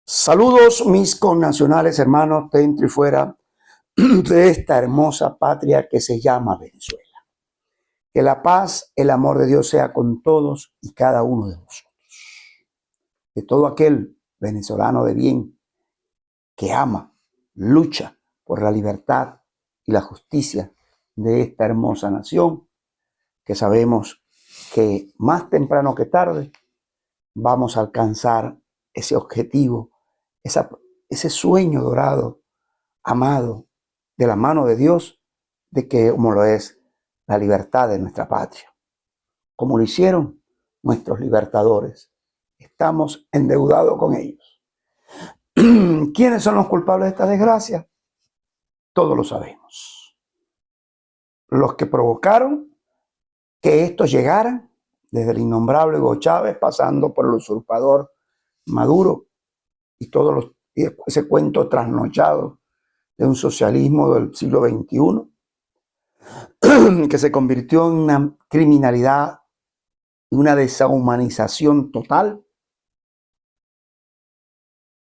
Saludos mis connacionales, hermanos dentro y fuera de esta hermosa patria que se llama Venezuela. Que la paz, el amor de Dios sea con todos y cada uno de vosotros. De todo aquel venezolano de bien que ama, lucha por la libertad y la justicia de esta hermosa nación, que sabemos que más temprano que tarde vamos a alcanzar ese objetivo, ese sueño dorado, amado, de la mano de Dios, de que como lo es la libertad de nuestra patria. Como lo hicieron nuestros libertadores. Estamos endeudados con ellos. ¿Quiénes son los culpables de esta desgracia? Todos lo sabemos. Los que provocaron que esto llegara, desde el innombrable Hugo Chávez, pasando por el usurpador Maduro y ese cuento trasnochado de un socialismo del siglo XXI, que se convirtió en una criminalidad y una deshumanización total,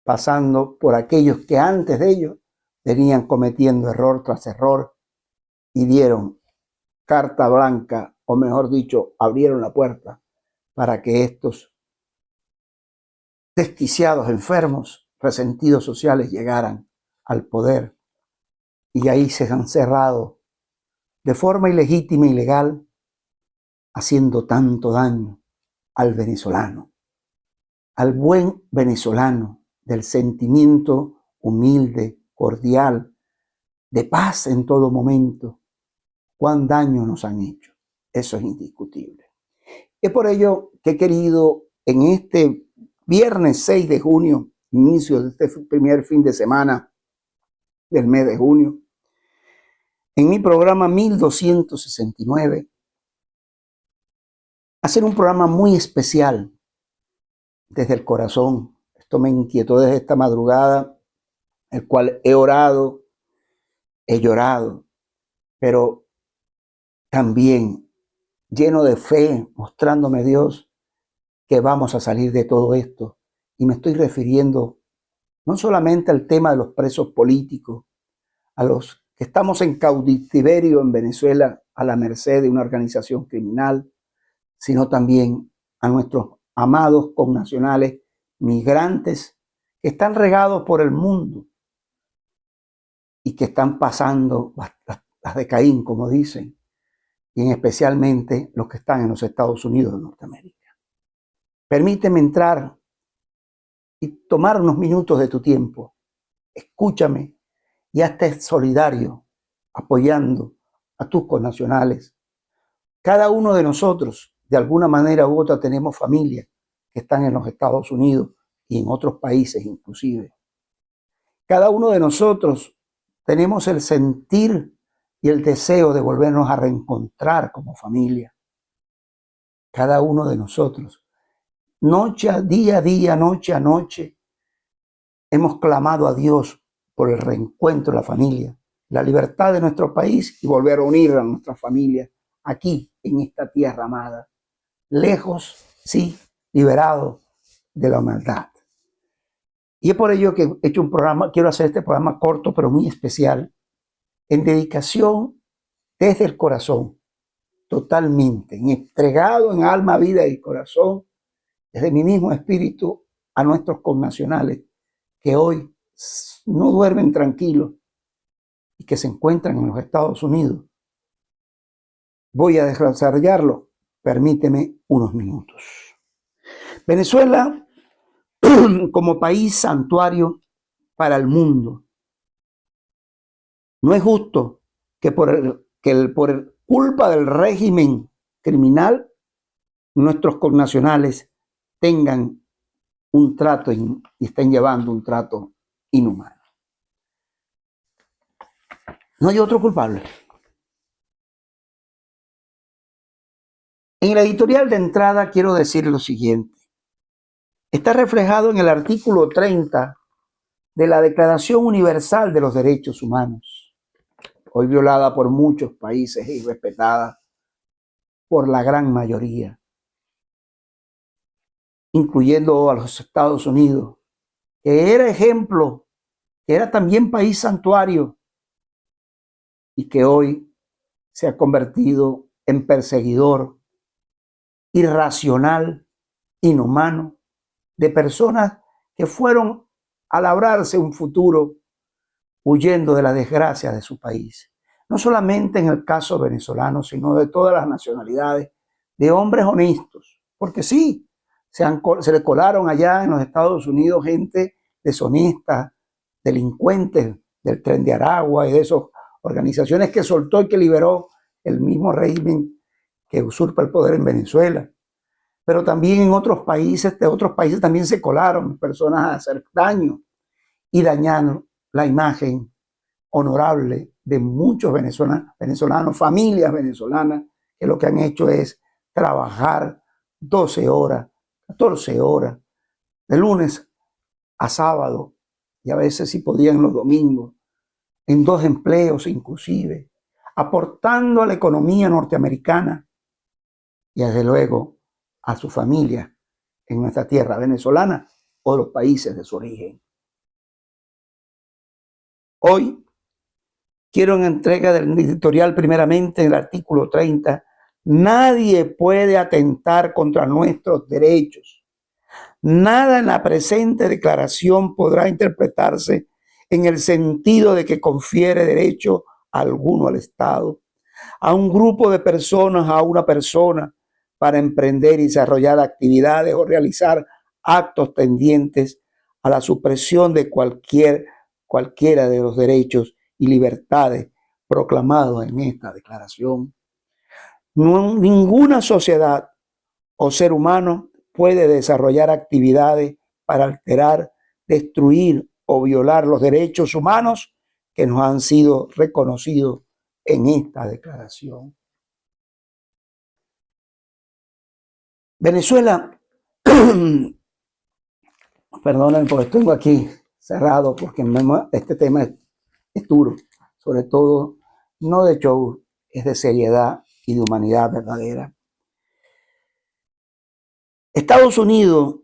pasando por aquellos que antes de ellos venían cometiendo error tras error y dieron carta blanca, o mejor dicho, abrieron la puerta para que estos desquiciados, enfermos, resentidos sociales llegaran al poder. Y ahí se han cerrado de forma ilegítima y ilegal, haciendo tanto daño al venezolano, al buen venezolano, del sentimiento humilde, cordial, de paz en todo momento. Cuán daño nos han hecho. Eso es indiscutible. Es por ello que he querido en este viernes 6 de junio, inicio de este primer fin de semana del mes de junio, en mi programa 1269, hacer un programa muy especial desde el corazón. Esto me inquietó desde esta madrugada, el cual he orado, he llorado, pero también lleno de fe, mostrándome Dios que vamos a salir de todo esto. Y me estoy refiriendo no solamente al tema de los presos políticos, a los que estamos en cautiverio en Venezuela a la merced de una organización criminal, sino también a nuestros amados connacionales migrantes que están regados por el mundo y que están pasando las de Caín, como dicen, y especialmente los que están en los Estados Unidos de Norteamérica. Permíteme entrar y tomar unos minutos de tu tiempo. Escúchame y hazte solidario apoyando a tus connacionales. Cada uno de nosotros, de alguna manera u otra, tenemos familias que están en los Estados Unidos y en otros países inclusive. Cada uno de nosotros tenemos el sentir y el deseo de volvernos a reencontrar como familia. Cada uno de nosotros, día a día, noche a noche, hemos clamado a Dios por el reencuentro de la familia, la libertad de nuestro país y volver a unir a nuestra familia aquí, en esta tierra amada. Lejos, sí, liberados de la maldad. Y es por ello que he hecho un programa, quiero hacer este programa corto pero muy especial, en dedicación desde el corazón, totalmente, entregado en alma, vida y corazón, desde mi mismo espíritu, a nuestros connacionales que hoy no duermen tranquilos y que se encuentran en los Estados Unidos. Voy a desarrollarlo, permíteme unos minutos. Venezuela, como país santuario para el mundo, no es justo que por culpa del régimen criminal nuestros connacionales tengan un trato y estén llevando un trato inhumano. No hay otro culpable. En el editorial de entrada quiero decir lo siguiente. Está reflejado en el artículo 30 de la Declaración Universal de los Derechos Humanos, hoy violada por muchos países y respetada por la gran mayoría, incluyendo a los Estados Unidos, que era ejemplo, que era también país santuario y que hoy se ha convertido en perseguidor irracional, inhumano, de personas que fueron a labrarse un futuro huyendo de la desgracia de su país. No solamente en el caso venezolano, sino de todas las nacionalidades, de hombres honestos, porque sí, se le colaron allá en los Estados Unidos gente deshonesta, delincuentes del Tren de Aragua y de esas organizaciones que soltó y que liberó el mismo régimen que usurpa el poder en Venezuela. Pero también en otros países, de otros países también se colaron personas a hacer daño y dañaron la imagen honorable de muchos venezolanos, familias venezolanas, que lo que han hecho es trabajar 12 horas, 14 horas, de lunes a sábado, y a veces si podían los domingos, en 2 empleos inclusive, aportando a la economía norteamericana y desde luego a su familia en nuestra tierra venezolana o los países de su origen. Hoy quiero en entrega del editorial primeramente en el artículo 30, nadie puede atentar contra nuestros derechos. Nada en la presente declaración podrá interpretarse en el sentido de que confiere derecho alguno al Estado, a un grupo de personas, a una persona, para emprender y desarrollar actividades o realizar actos tendientes a la supresión de cualquiera de los derechos y libertades proclamados en esta declaración. Ninguna sociedad o ser humano puede desarrollar actividades para alterar, destruir o violar los derechos humanos que nos han sido reconocidos en esta declaración. Venezuela, perdónenme porque tengo aquí cerrado, porque este tema es duro, sobre todo no de show, es de seriedad y de humanidad verdadera. Estados Unidos,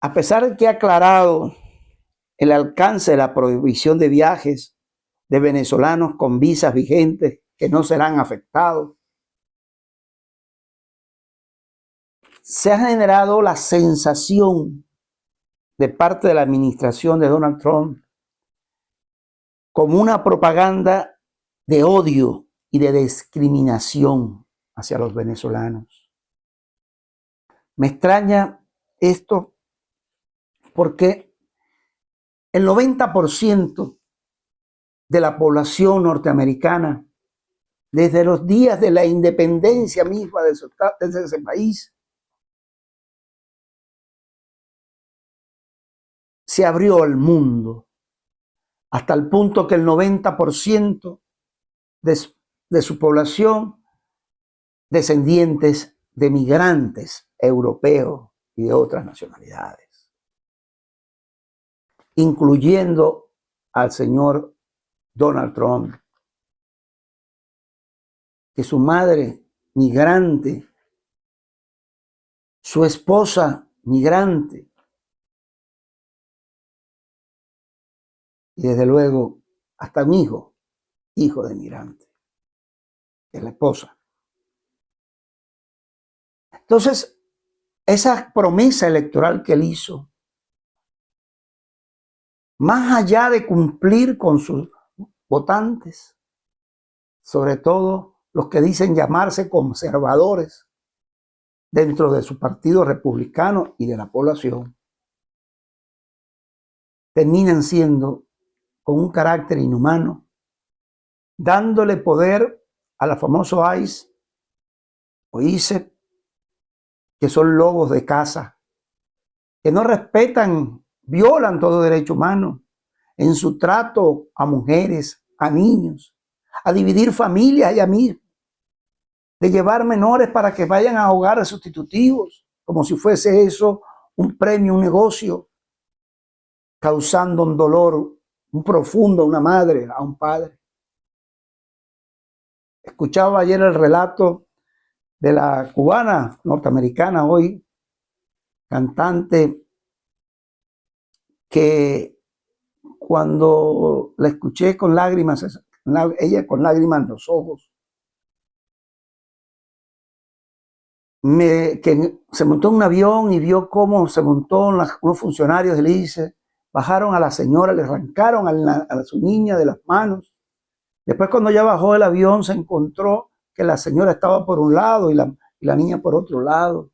a pesar de que ha aclarado el alcance de la prohibición de viajes de venezolanos con visas vigentes que no serán afectados, se ha generado la sensación de parte de la administración de Donald Trump como una propaganda de odio y de discriminación hacia los venezolanos. Me extraña esto porque el 90% de la población norteamericana, desde los días de la independencia misma de ese país, se abrió al mundo, hasta el punto que el 90% de su población, descendientes de migrantes europeos y de otras nacionalidades, incluyendo al señor Donald Trump, que su madre migrante, su esposa migrante, y desde luego hasta un hijo de migrante, que es la esposa. Entonces, esa promesa electoral que él hizo, más allá de cumplir con sus votantes, sobre todo los que dicen llamarse conservadores dentro de su partido republicano y de la población, terminan siendo con un carácter inhumano, dándole poder a la famoso ICE o ICE, que son lobos de caza, que no respetan, violan todo derecho humano en su trato a mujeres, a niños, a dividir familias y amigos, de llevar menores para que vayan a hogares sustitutivos, como si fuese eso un premio, un negocio, causando un dolor, un profundo a una madre, a un padre. Escuchaba ayer el relato de la cubana norteamericana hoy, cantante que cuando la escuché con lágrimas, ella con lágrimas en los ojos, que se montó en un avión y vio cómo se montó unos funcionarios del ICE, bajaron a la señora, le arrancaron a su niña de las manos. Después, cuando ya bajó del avión, se encontró que la señora estaba por un lado y la niña por otro lado.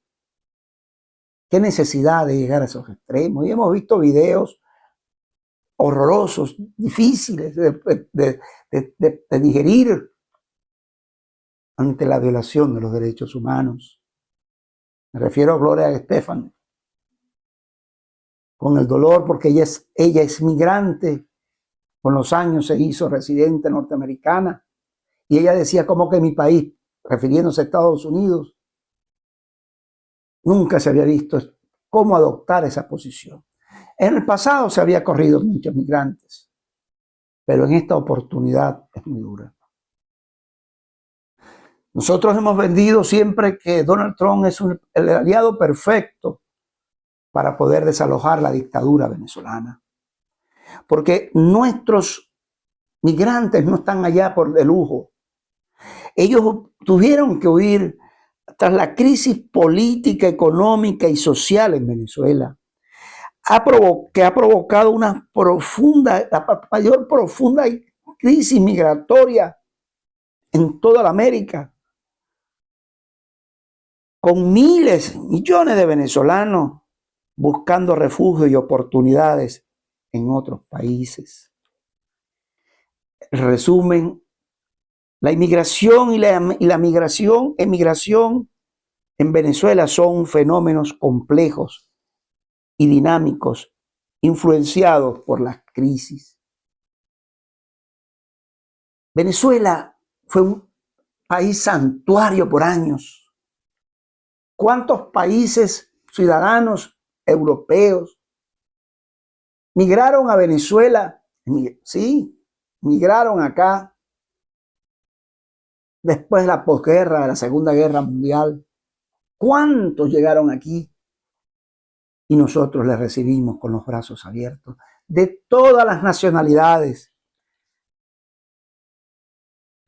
Qué necesidad de llegar a esos extremos. Y hemos visto videos horrorosos, difíciles de digerir ante la violación de los derechos humanos. Me refiero a Gloria Estefan, con el dolor porque ella es migrante, con los años se hizo residente norteamericana, y ella decía como que mi país, refiriéndose a Estados Unidos, nunca se había visto cómo adoptar esa posición. En el pasado se había corrido muchos migrantes, pero en esta oportunidad es muy dura. Nosotros hemos vendido siempre que Donald Trump es el aliado perfecto para poder desalojar la dictadura venezolana. Porque nuestros migrantes no están allá por de lujo. Ellos tuvieron que huir tras la crisis política, económica y social en Venezuela, que ha provocado una la mayor profunda crisis migratoria en toda la América, con miles, millones de venezolanos buscando refugio y oportunidades en otros países. En resumen, la inmigración y la emigración en Venezuela son fenómenos complejos y dinámicos, influenciados por las crisis. Venezuela fue un país santuario por años. ¿Cuántos países, ciudadanos europeos, migraron a Venezuela? Sí, migraron acá después de la posguerra, de la Segunda Guerra Mundial. ¿Cuántos llegaron aquí? Y nosotros les recibimos con los brazos abiertos, de todas las nacionalidades,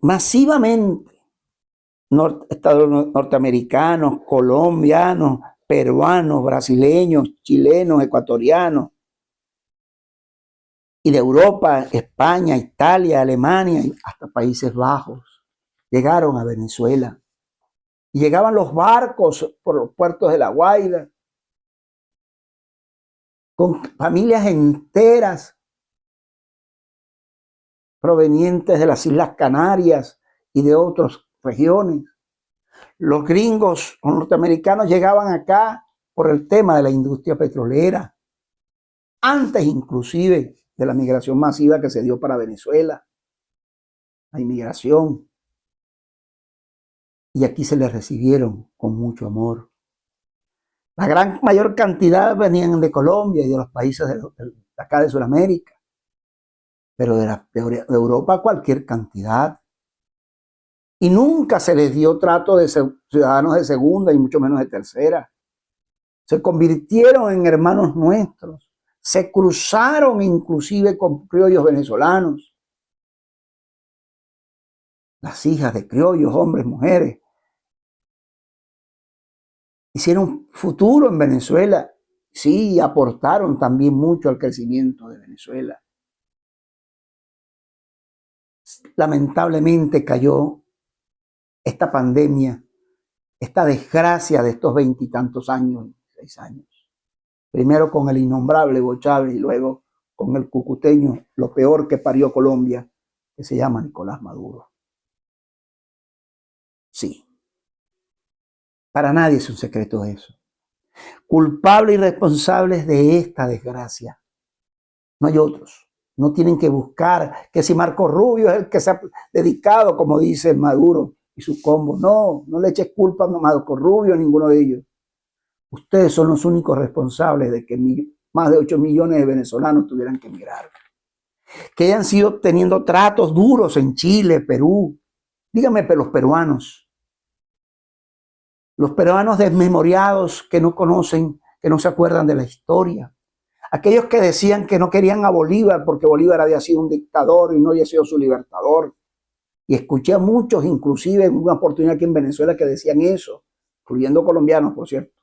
masivamente. Norteamericanos, colombianos, peruanos, brasileños, chilenos, ecuatorianos, y de Europa, España, Italia, Alemania, hasta Países Bajos, llegaron a Venezuela. Y llegaban los barcos por los puertos de La Guaira, con familias enteras provenientes de las Islas Canarias y de otras regiones. Los gringos o norteamericanos llegaban acá por el tema de la industria petrolera, antes inclusive de la migración masiva que se dio para Venezuela, la inmigración. Y aquí se les recibieron con mucho amor. La gran mayor cantidad venían de Colombia y de los países de acá de Sudamérica, pero de Europa cualquier cantidad. Y nunca se les dio trato de ciudadanos de segunda y mucho menos de tercera. Se convirtieron en hermanos nuestros. Se cruzaron inclusive con criollos venezolanos. Las hijas de criollos, hombres, mujeres, hicieron futuro en Venezuela. Sí, aportaron también mucho al crecimiento de Venezuela. Lamentablemente cayó esta pandemia, esta desgracia de estos 20 y tantos años, 6 años. Primero con el innombrable Hugo Chávez y luego con el cucuteño, lo peor que parió Colombia, que se llama Nicolás Maduro. Sí. Para nadie es un secreto eso. Culpables y responsables de esta desgracia. No hay otros. No tienen que buscar que si Marco Rubio es el que se ha dedicado, como dice Maduro y su combo. No le eches culpa a Marco Rubio a ninguno de ellos. Ustedes son los únicos responsables de que más de 8 millones de venezolanos tuvieran que emigrar. Que hayan sido teniendo tratos duros en Chile, Perú. Díganme, pero los peruanos desmemoriados que no conocen, que no se acuerdan de la historia. aquellos que decían que no querían a Bolívar porque Bolívar había sido un dictador y no había sido su libertador. Y escuché a muchos, inclusive en una oportunidad aquí en Venezuela, que decían eso, incluyendo colombianos, por cierto.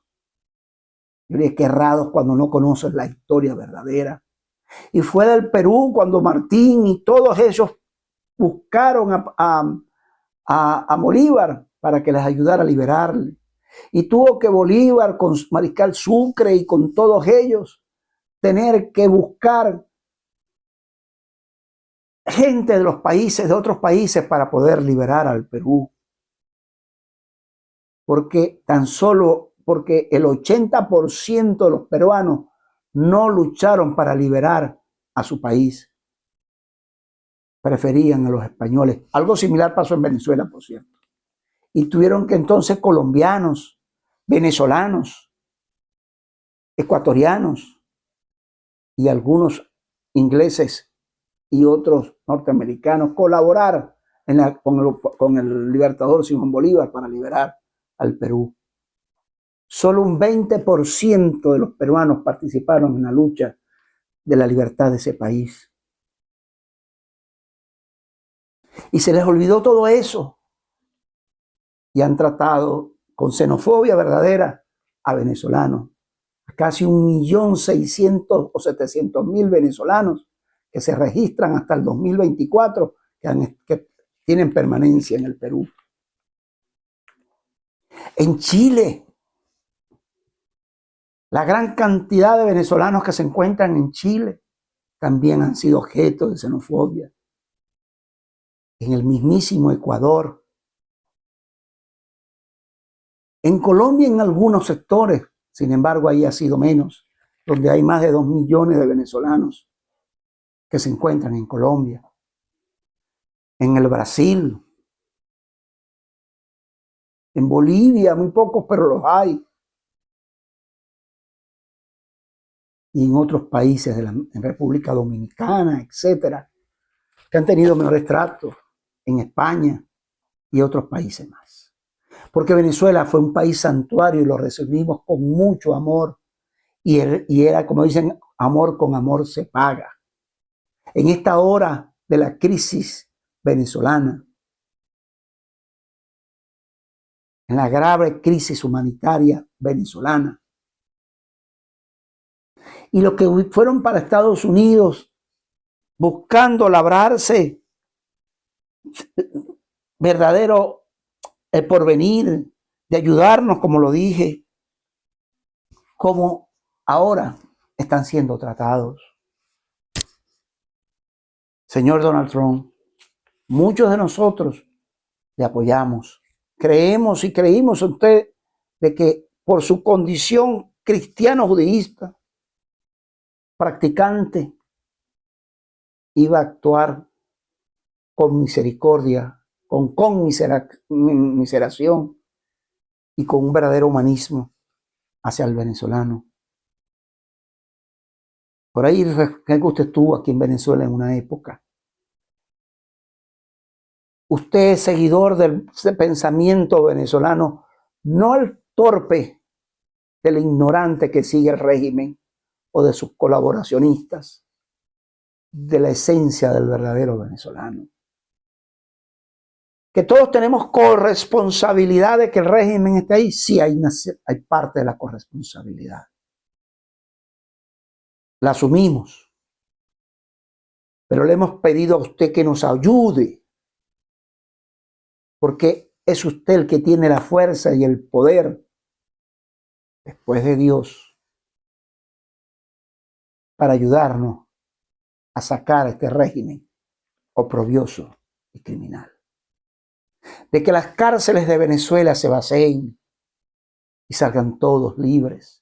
Yo dije, qué errados cuando no conocen la historia verdadera. Y fue del Perú cuando Martín y todos ellos buscaron a Bolívar para que les ayudara a liberarle. Y tuvo que Bolívar con Mariscal Sucre y con todos ellos tener que buscar gente de los países, de otros países, para poder liberar al Perú. Porque porque el 80% de los peruanos no lucharon para liberar a su país. Preferían a los españoles. Algo similar pasó en Venezuela, por cierto. Y tuvieron que entonces colombianos, venezolanos, ecuatorianos y algunos ingleses y otros norteamericanos colaborar con el libertador Simón Bolívar para liberar al Perú. Solo un 20% de los peruanos participaron en la lucha de la libertad de ese país. Y se les olvidó todo eso. Y han tratado con xenofobia verdadera a venezolanos. A casi 1.600.000 o 700.000 venezolanos que se registran hasta el 2024, que tienen permanencia en el Perú. En Chile, la gran cantidad de venezolanos que se encuentran en Chile también han sido objeto de xenofobia. En el mismísimo Ecuador. En Colombia en algunos sectores, sin embargo ahí ha sido menos, donde hay más de 2 millones de venezolanos que se encuentran en Colombia. En el Brasil, en Bolivia, muy pocos, pero los hay. Y en otros países, en República Dominicana, etcétera, que han tenido mejores tratos, en España y otros países más. Porque Venezuela fue un país santuario y lo recibimos con mucho amor. Y era, como dicen, amor con amor se paga. En esta hora de la crisis venezolana, en la grave crisis humanitaria venezolana, y los que fueron para Estados Unidos buscando labrarse verdadero porvenir, de ayudarnos, como lo dije, como ahora están siendo tratados. Señor Donald Trump, muchos de nosotros le apoyamos. Creemos y creímos en usted de que por su condición cristiano-judeísta, practicante, iba a actuar con misericordia, con conmiseración y con un verdadero humanismo hacia el venezolano. Por ahí que usted estuvo aquí en Venezuela en una época. Usted es seguidor del pensamiento venezolano, no el torpe, del ignorante que sigue el régimen o de sus colaboracionistas, de la esencia del verdadero venezolano. Que todos tenemos corresponsabilidad de que el régimen esté ahí, sí hay parte de la corresponsabilidad. La asumimos, pero le hemos pedido a usted que nos ayude, porque es usted el que tiene la fuerza y el poder, después de Dios, para ayudarnos a sacar a este régimen oprobioso y criminal. De que las cárceles de Venezuela se vacíen y salgan todos libres.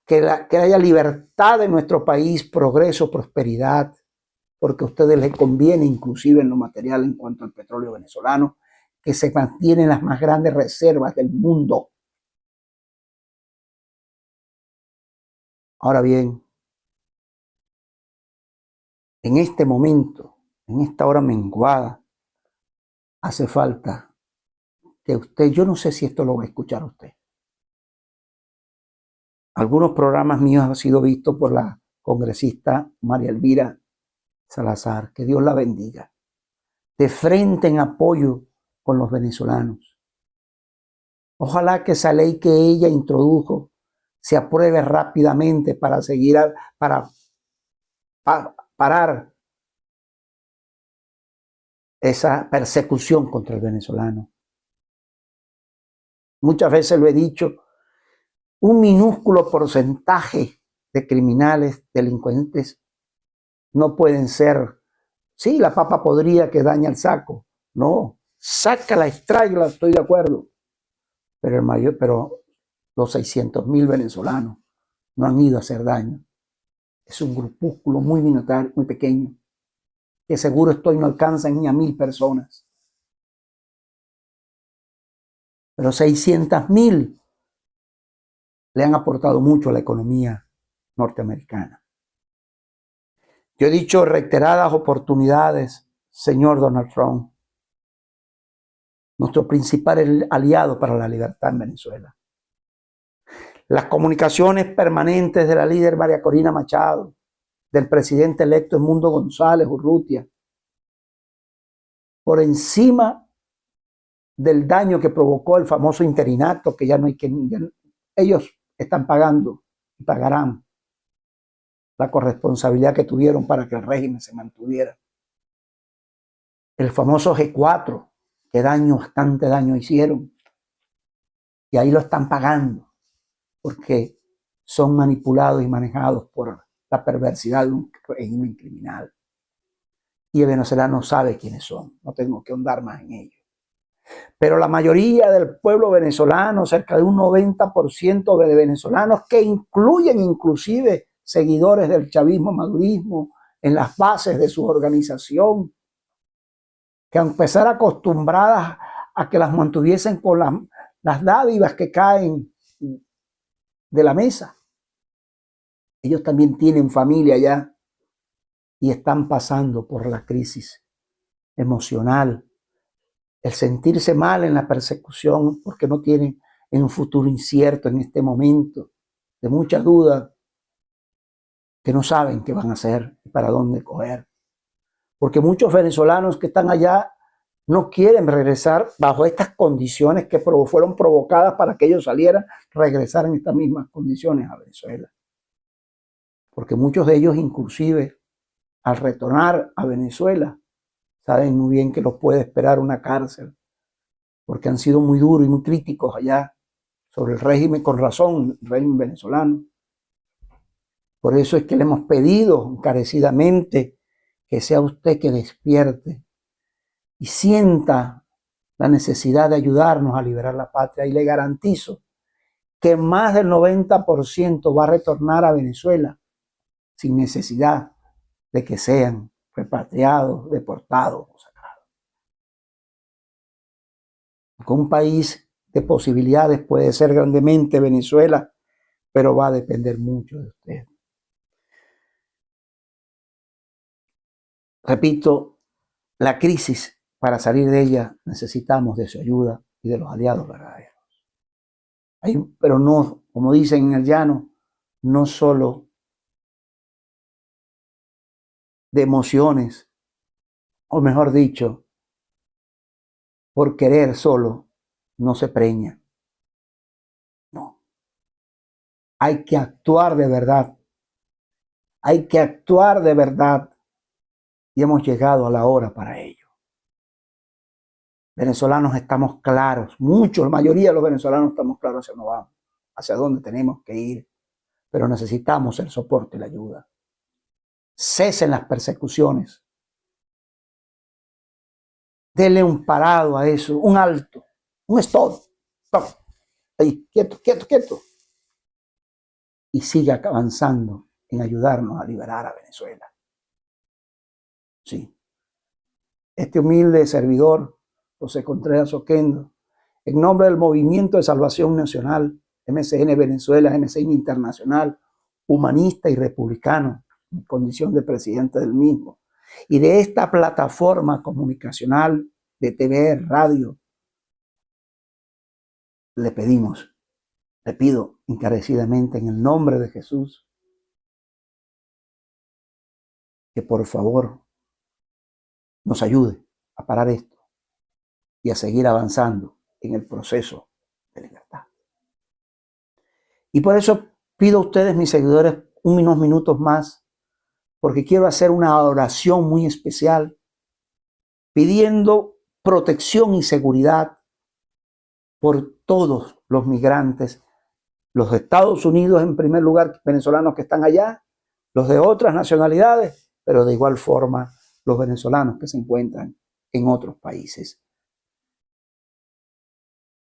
Que haya libertad en nuestro país, progreso, prosperidad, porque a ustedes les conviene, inclusive en lo material en cuanto al petróleo venezolano, que se mantienen las más grandes reservas del mundo. Ahora bien, en este momento, en esta hora menguada, hace falta que usted, yo no sé si esto lo va a escuchar usted. Algunos programas míos han sido vistos por la congresista María Elvira Salazar, que Dios la bendiga, de frente en apoyo con los venezolanos. Ojalá que esa ley que ella introdujo se apruebe rápidamente para parar esa persecución contra el venezolano. Muchas veces lo he dicho, un minúsculo porcentaje de criminales, delincuentes, no pueden ser, sí, la papa podría que daña el saco, no, sácala, extráela, estoy de acuerdo, pero los 600,000 venezolanos no han ido a hacer daño. Es un grupúsculo muy minoritario, muy pequeño, que seguro estoy no alcanzan ni a 1,000 personas. Pero 600,000 le han aportado mucho a la economía norteamericana. Yo he dicho reiteradas oportunidades, señor Donald Trump, nuestro principal aliado para la libertad en Venezuela. Las comunicaciones permanentes de la líder María Corina Machado, del presidente electo Edmundo González Urrutia, por encima del daño que provocó el famoso interinato, que ya no hay que... ellos están pagando y pagarán la corresponsabilidad que tuvieron para que el régimen se mantuviera. El famoso G4, que bastante daño hicieron, y ahí lo están pagando, porque son manipulados y manejados por la perversidad de un régimen criminal. Y el venezolano sabe quiénes son, no tengo que ahondar más en ello. Pero la mayoría del pueblo venezolano, cerca de un 90% de venezolanos, que incluyen inclusive seguidores del chavismo, madurismo, en las bases de su organización, que a empezar acostumbradas a que las mantuviesen con las dádivas que caen de la mesa. Ellos también tienen familia allá y están pasando por la crisis emocional, el sentirse mal en la persecución porque no tienen un futuro incierto en este momento, de muchas dudas, que no saben qué van a hacer y para dónde coger. Porque muchos venezolanos que están allá no quieren regresar bajo estas condiciones que fueron provocadas para que ellos salieran, regresar en estas mismas condiciones a Venezuela. Porque muchos de ellos inclusive al retornar a Venezuela saben muy bien que los puede esperar una cárcel, porque han sido muy duros y muy críticos allá sobre el régimen, con razón, el régimen venezolano. Por eso es que le hemos pedido encarecidamente que sea usted que despierte y sienta la necesidad de ayudarnos a liberar la patria. Y le garantizo que más del 90% va a retornar a Venezuela sin necesidad de que sean repatriados, deportados o sacados. Con un país de posibilidades puede ser grandemente Venezuela, pero va a depender mucho de usted. Repito, la crisis, para salir de ella, necesitamos de su ayuda y de los aliados verdaderos. Pero no, como dicen en el llano, no solo de emociones, o mejor dicho, por querer solo, no se preña. No. Hay que actuar de verdad. Hay que actuar de verdad. Y hemos llegado a la hora para ello. Venezolanos estamos claros, muchos, la mayoría de los venezolanos estamos claros hacia dónde vamos, hacia dónde tenemos que ir, pero necesitamos el soporte y la ayuda. Cesen las persecuciones. Denle un parado a eso, un alto, un stop. Stop. Ahí, quieto, quieto, quieto. Y siga avanzando en ayudarnos a liberar a Venezuela. Sí. Este humilde servidor, José Contreras Oquendo, en nombre del Movimiento de Salvación Nacional, MSN Venezuela, MSN Internacional, humanista y republicano, en condición de presidente del mismo, y de esta plataforma comunicacional de TV, radio, le pido encarecidamente en el nombre de Jesús que por favor nos ayude a parar esto y a seguir avanzando en el proceso de libertad. Y por eso pido a ustedes, mis seguidores, unos minutos más, porque quiero hacer una oración muy especial, pidiendo protección y seguridad por todos los migrantes, los de Estados Unidos en primer lugar, venezolanos que están allá, los de otras nacionalidades, pero de igual forma los venezolanos que se encuentran en otros países.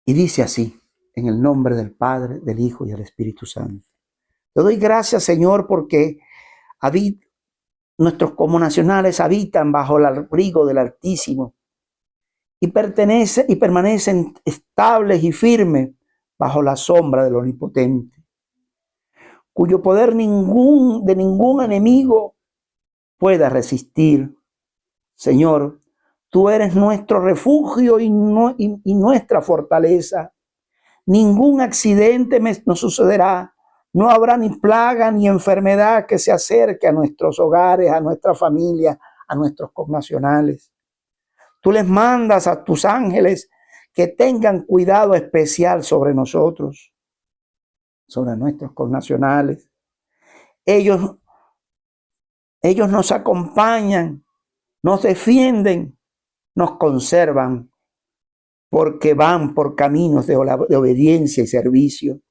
Y dice así, en el nombre del Padre, del Hijo y del Espíritu Santo. Te doy gracias, Señor, porque nuestros connacionales habitan bajo el abrigo del Altísimo y permanecen estables y firmes bajo la sombra del Omnipotente, cuyo poder de ningún enemigo pueda resistir. Señor, tú eres nuestro refugio y nuestra fortaleza. Ningún accidente nos sucederá. No habrá ni plaga ni enfermedad que se acerque a nuestros hogares, a nuestra familia, a nuestros connacionales. Tú les mandas a tus ángeles que tengan cuidado especial sobre nosotros, sobre nuestros connacionales. Ellos nos acompañan, nos defienden, nos conservan, porque van por caminos de obediencia y servicio.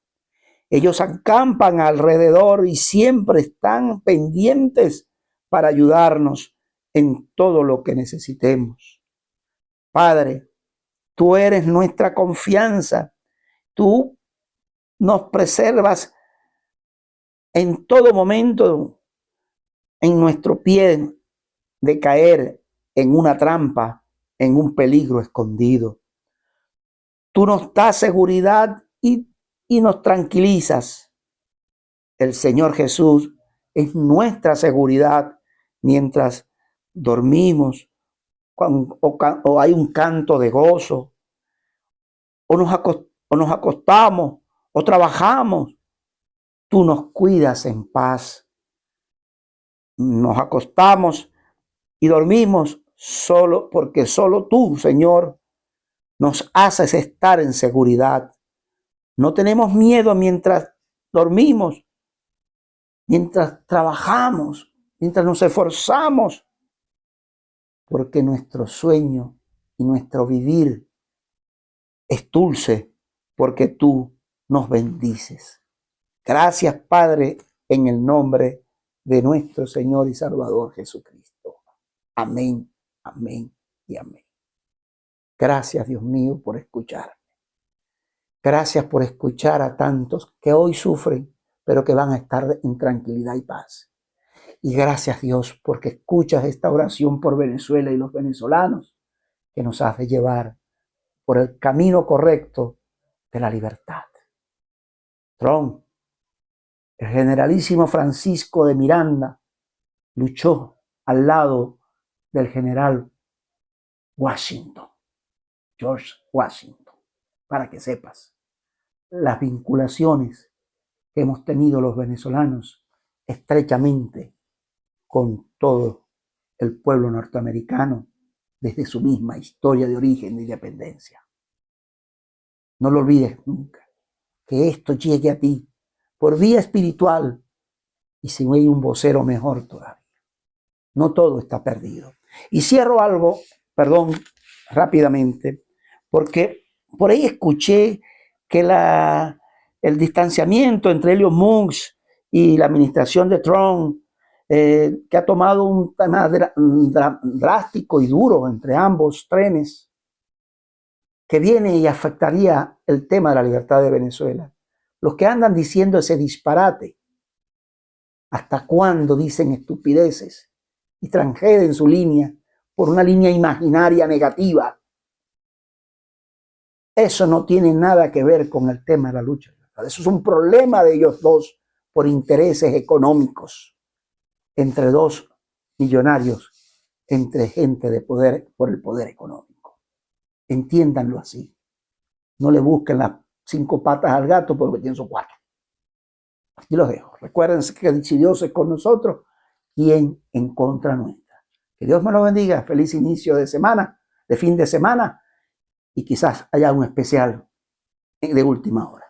Ellos acampan alrededor y siempre están pendientes para ayudarnos en todo lo que necesitemos. Padre, tú eres nuestra confianza. Tú nos preservas en todo momento en nuestro pie de caer en una trampa, en un peligro escondido. Tú nos das seguridad y nos tranquilizas. El Señor Jesús es nuestra seguridad mientras dormimos o hay un canto de gozo, o nos acostamos o trabajamos. Tú nos cuidas en paz. Nos acostamos y dormimos porque solo tú, Señor, nos haces estar en seguridad. No tenemos miedo mientras dormimos, mientras trabajamos, mientras nos esforzamos, porque nuestro sueño y nuestro vivir es dulce, porque tú nos bendices. Gracias, Padre, en el nombre de nuestro Señor y Salvador Jesucristo. Amén, amén y amén. Gracias, Dios mío, por escucharme. Gracias por escuchar a tantos que hoy sufren, pero que van a estar en tranquilidad y paz. Y gracias, Dios, porque escuchas esta oración por Venezuela y los venezolanos, que nos hace llevar por el camino correcto de la libertad. Trump, el generalísimo Francisco de Miranda, luchó al lado del general Washington, George Washington, para que sepas las vinculaciones que hemos tenido los venezolanos estrechamente con todo el pueblo norteamericano desde su misma historia de origen de independencia. No lo olvides nunca, que esto llegue a ti por vía espiritual y si no hay un vocero mejor todavía. No todo está perdido. Y cierro algo, rápidamente, porque por ahí escuché que el distanciamiento entre Elon Musk y la administración de Trump, que ha tomado un tema drástico y duro entre ambos trenes, que viene y afectaría el tema de la libertad de Venezuela. Los que andan diciendo ese disparate, ¿hasta cuándo dicen estupideces y transgreden su línea por una línea imaginaria negativa? Eso no tiene nada que ver con el tema de la lucha. Eso es un problema de ellos dos por intereses económicos entre dos millonarios, entre gente de poder por el poder económico. Entiéndanlo así. No le busquen las 5 patas al gato porque tienen sus 4. Aquí los dejo. Recuérdense que si Dios es con nosotros, ¿quién en contra nuestra? Que Dios me lo bendiga. Feliz inicio de semana, de fin de semana, y quizás haya un especial de última hora.